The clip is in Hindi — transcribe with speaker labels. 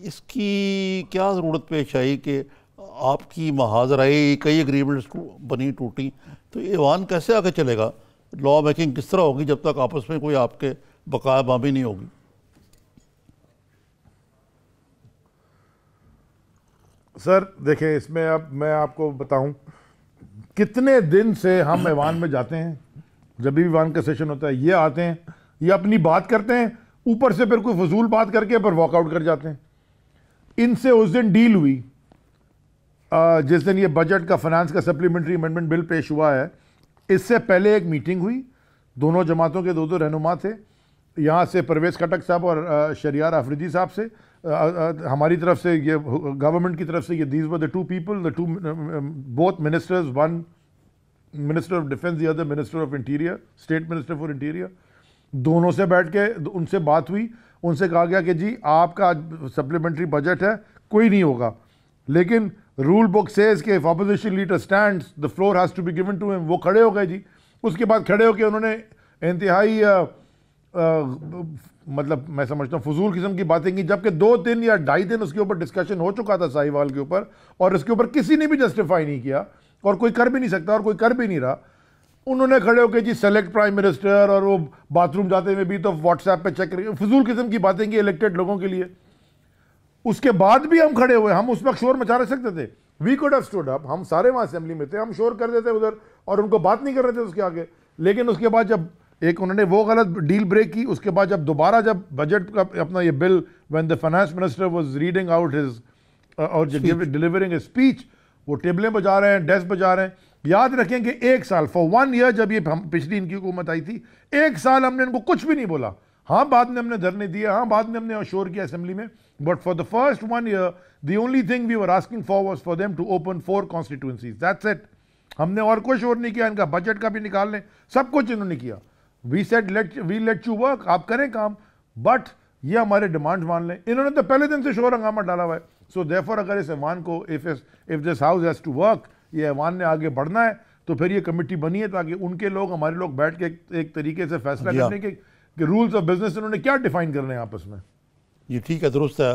Speaker 1: इसकी क्या ज़रूरत पेश आई कि आपकी महाजराई कई एग्रीमेंट्स बनी टूटी, तो ईवान कैसे आगे चलेगा? लॉ मेकिंग किस तरह होगी जब तक आपस में कोई आपके बकाया बामी नहीं होगी?
Speaker 2: सर देखें, इसमें अब मैं आपको बताऊं, कितने दिन से हम ईवान में जाते हैं, जब भी ईवान का सेशन होता है ये आते हैं, ये अपनी बात करते हैं, ऊपर से फिर कोई फजूल बात करके फिर वॉकआउट कर जाते हैं। इनसे उस दिन डील हुई, जिस दिन ये बजट का फाइनेंस का सप्लीमेंट्री अमेंडमेंट बिल पेश हुआ है, इससे पहले एक मीटिंग हुई, दोनों जमातों के दो रहनुमा थे, यहाँ से परवेज़ खटक साहब और शरियार आफरीदी साहब से, हमारी तरफ से ये गवर्नमेंट की तरफ से, ये these were the two people, the two both ministers, one minister of defence, the other minister of interior, state minister for interior. दोनों से बैठ के उनसे बात हुई, उनसे कहा गया कि जी आपका सप्लीमेंट्री बजट है, कोई नहीं होगा, लेकिन रूल बुक सेज कि if opposition leader stands the floor has to be given to him. वो खड़े हो गए जी। उसके बाद खड़े होकर उन्होंने इंतहाई मतलब मैं समझता हूँ फजूल किस्म की बातें की, जबकि 2 दिन या 2.5 दिन उसके ऊपर डिस्कशन हो चुका था साहिवाल के ऊपर, और इसके ऊपर किसी ने भी जस्टिफाई नहीं किया और कोई कर भी नहीं सकता और कोई कर भी नहीं रहा। उन्होंने खड़े होकर जी सेलेक्ट प्राइम मिनिस्टर, और वो बाथरूम जाते हुए भी तो व्हाट्सएप पे चेक करेंगे, फजूल किस्म की बातें की इलेक्टेड लोगों के लिए। उसके बाद भी हम खड़े हुए, हम उस वक्त शोर मचा सकते थे, we could have stood up, हम सारे वहां असेंबली में थे, हम शोर कर देते उधर और उनको बात नहीं कर रहे थे उसके आगे। लेकिन उसके बाद जब एक उन्होंने वो गलत डील ब्रेक की, उसके बाद जब दोबारा जब बजट का अपना ये bill, when the finance minister was reading out his और डिलीवरिंग ए स्पीच, वो टेबलें बजा रहे हैं, डेस्क बजा रहे हैं। याद रखें कि 1 साल, फॉर 1 ईयर, जब ये पिछली इनकी हुकूमत आई थी, 1 साल हमने इनको कुछ भी नहीं बोला। हाँ, बाद में हमने धरने दिए, हाँ बाद में हमने शोर किया असेंबली में, but for the first 1 year the only thing we were asking for was for them to open 4 constituencies, that's it. हमने और कोई शोर नहीं किया, इनका बजट का भी निकाल लें, सब कुछ इन्होंने किया। We said we let you work, आप करें काम, बट ये हमारे डिमांड मान लें। इन्होंने तो पहले दिन से शोर हंगामा डाला हुआ है। सो देयरफॉर अगर इस ऐवान को, if this house has to work, ये ऐवान ने आगे बढ़ना है, तो फिर ये कमेटी बनी है ताकि उनके लोग, हमारे लोग बैठ के एक तरीके से फैसला करने के रूल्स ऑफ बिजनेस इन्होंने क्या डिफाइन करने हैं आपस में।
Speaker 1: ये ठीक है, दुरुस्त है।